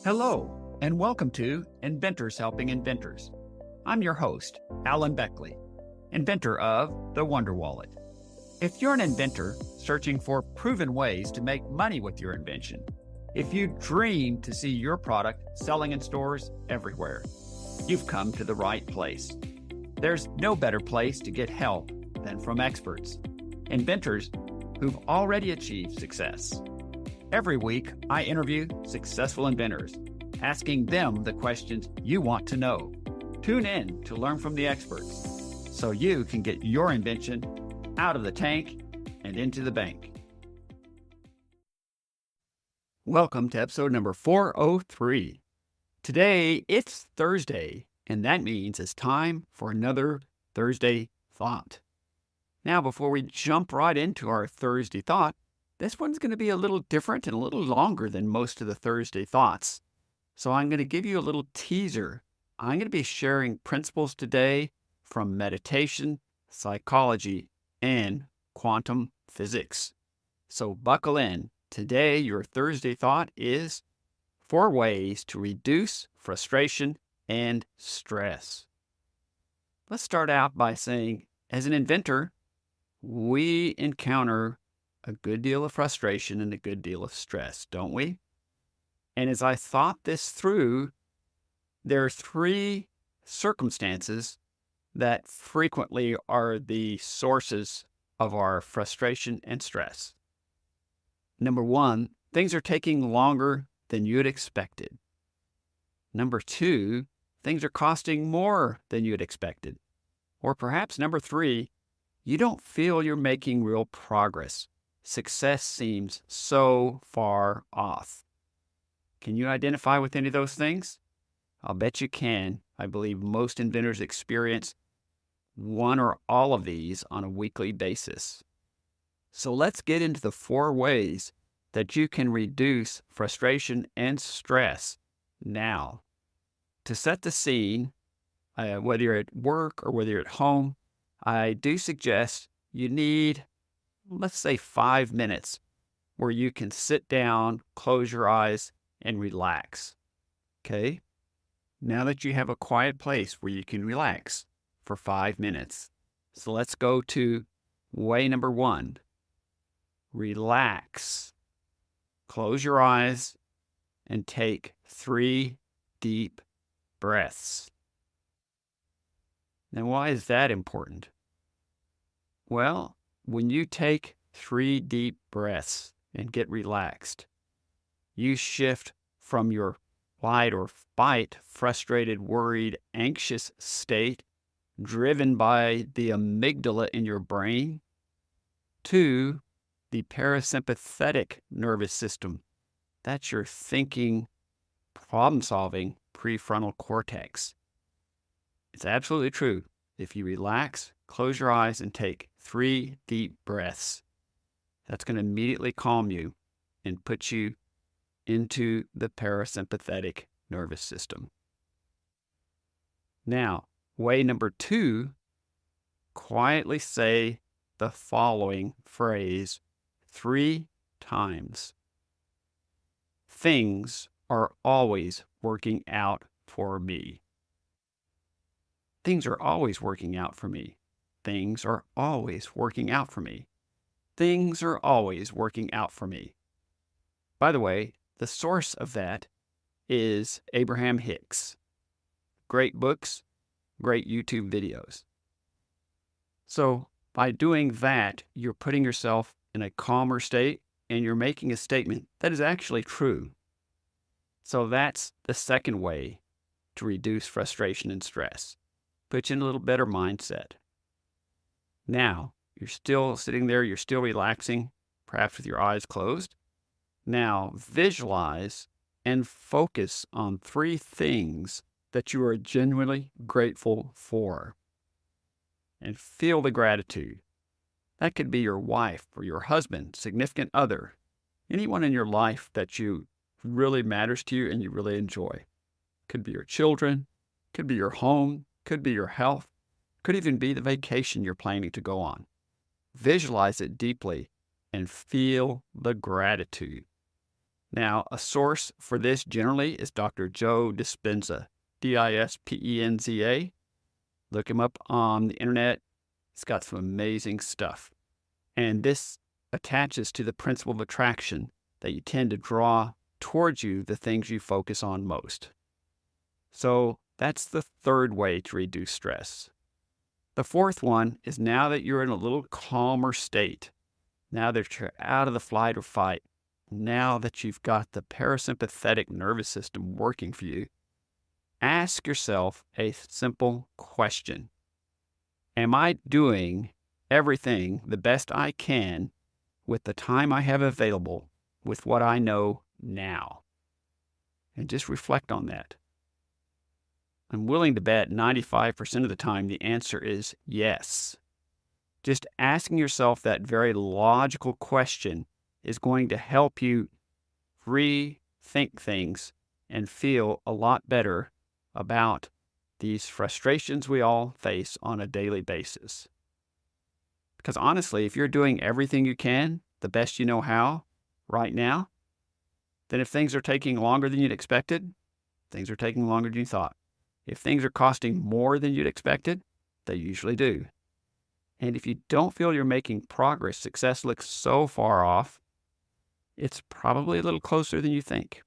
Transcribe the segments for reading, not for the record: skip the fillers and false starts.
Hello, and welcome to Inventors Helping Inventors. I'm your host, Alan Beckley, inventor of the Wonder Wallet. If you're an inventor searching for proven ways to make money with your invention, if you dream to see your product selling in stores everywhere, you've come to the right place. There's no better place to get help than from experts, inventors who've already achieved success. Every week, I interview successful inventors, asking them the questions you want to know. Tune in to learn from the experts so you can get your invention out of the tank and into the bank. Welcome to episode number 403. Today, it's Thursday, and that means it's time for another Thursday Thought. Now, before we jump right into our Thursday Thought, this one's going to be a little different and a little longer than most of the Thursday Thoughts. So I'm going to give you a little teaser. I'm going to be sharing principles today from meditation, psychology, and quantum physics. So buckle in. Today, your Thursday Thought is 4 ways to reduce frustration and stress. Let's start out by saying, as an inventor, we encounter a good deal of frustration and a good deal of stress, don't we? And as I thought this through, there are 3 circumstances that frequently are the sources of our frustration and stress. Number 1, things are taking longer than you'd expected. Number 2, things are costing more than you'd expected. Or perhaps number 3, you don't feel you're making real progress. Success seems so far off. Can you identify with any of those things? I'll bet you can. I believe most inventors experience one or all of these on a weekly basis. So let's get into the 4 ways that you can reduce frustration and stress now. To set the scene, whether you're at work or whether you're at home, I do suggest you need, let's say, 5 minutes where you can sit down, close your eyes, and relax. Okay? Now that you have a quiet place where you can relax for 5 minutes. So let's go to way number 1. Relax. Close your eyes and take 3 deep breaths. Now, why is that important? Well, when you take 3 deep breaths and get relaxed, you shift from your flight or fight, frustrated, worried, anxious state, driven by the amygdala in your brain, to the parasympathetic nervous system. That's your thinking, problem-solving prefrontal cortex. It's absolutely true. If you relax, close your eyes, and take 3 deep breaths, that's going to immediately calm you and put you into the parasympathetic nervous system. Now, way number 2, quietly say the following phrase 3 times. Things are always working out for me. Things are always working out for me. Things are always working out for me. Things are always working out for me. By the way, the source of that is Abraham Hicks. Great books, great YouTube videos. So by doing that, you're putting yourself in a calmer state and you're making a statement that is actually true. So that's the second way to reduce frustration and stress. Put you in a little better mindset. Now, you're still sitting there, you're still relaxing, perhaps with your eyes closed. Now, visualize and focus on 3 things that you are genuinely grateful for. And feel the gratitude. That could be your wife or your husband, significant other, anyone in your life that you really matters to you and you really enjoy. Could be your children, could be your home, could be your health, could even be the vacation you're planning to go on. Visualize it deeply and feel the gratitude. Now, a source for this generally is Dr. Joe Dispenza, Dispenza. Look him up on the internet. He's got some amazing stuff. And this attaches to the principle of attraction, that you tend to draw towards you the things you focus on most. So that's the third way to reduce stress. The fourth one is, now that you're in a little calmer state, now that you're out of the flight or fight, now that you've got the parasympathetic nervous system working for you, ask yourself a simple question. Am I doing everything the best I can with the time I have available with what I know now? And just reflect on that. I'm willing to bet 95% of the time the answer is yes. Just asking yourself that very logical question is going to help you rethink things and feel a lot better about these frustrations we all face on a daily basis. Because honestly, if you're doing everything you can, the best you know how, right now, then if things are taking longer than you'd expected, things are taking longer than you thought. If things are costing more than you'd expected, they usually do. And if you don't feel you're making progress, success looks so far off, it's probably a little closer than you think.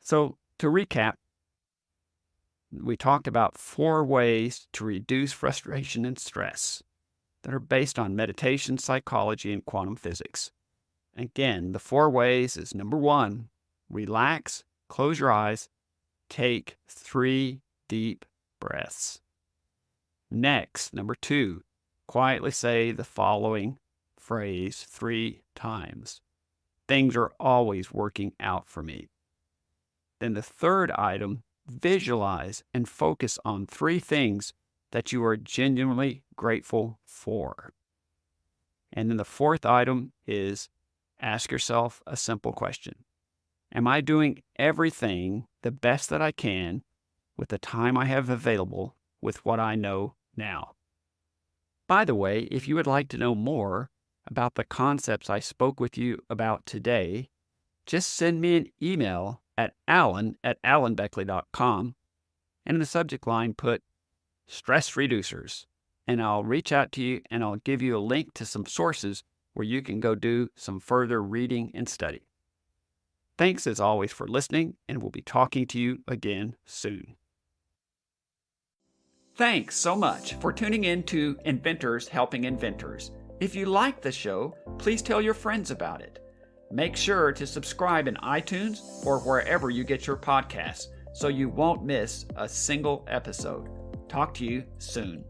So to recap, we talked about 4 ways to reduce frustration and stress that are based on meditation, psychology, and quantum physics. Again, the 4 ways is: number 1, relax, close your eyes, take 3 deep breaths. Next, number 2, quietly say the following phrase 3 times. Things are always working out for me. Then the third item, visualize and focus on 3 things that you are genuinely grateful for. And then the fourth item is, ask yourself a simple question. Am I doing everything the best that I can with the time I have available with what I know now? By the way, if you would like to know more about the concepts I spoke with you about today, just send me an email at alan@alanbeckley.com, and in the subject line put stress reducers, and I'll reach out to you and I'll give you a link to some sources where you can go do some further reading and study. Thanks as always for listening, and we'll be talking to you again soon. Thanks so much for tuning in to Inventors Helping Inventors. If you like the show, please tell your friends about it. Make sure to subscribe in iTunes or wherever you get your podcasts so you won't miss a single episode. Talk to you soon.